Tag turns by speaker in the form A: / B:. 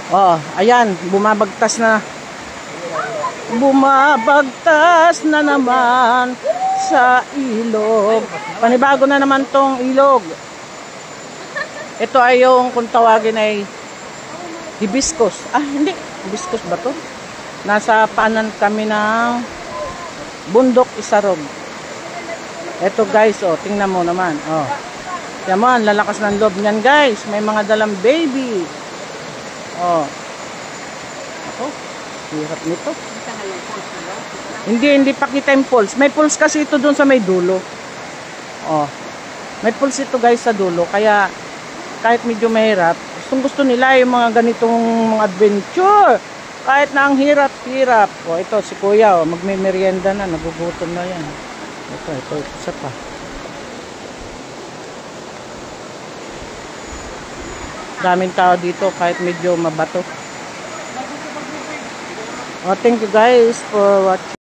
A: Oh, ayan, bumabagtas na. Bumabagtas na naman sa ilog. Panibago na naman tong ilog. Ito ay yung kung tawagin ay hibiscus. Ah, hindi. Hibiscus ba to? Nasa paanan kami ng Bundok Isarog. Ito guys, oh, tingnan mo naman. Oh. Yan mo, lalakas ng loob niyan guys. May mga dalang baby. Oh. Ako, hirap nito. Hindi pa kita yung pulse. May pulse kasi ito dun sa may dulo. Oh. May pulse ito guys sa dulo. Kaya kahit medyo mahirap, gusto nila yung mga ganitong mga adventure. Kahit na ang hirap-hirap. O ito, si kuya, magme-merienda na. Nagugutom na yan. Ito, isa pa. Daming tao dito kahit medyo mabato. Oh, thank you guys for watching.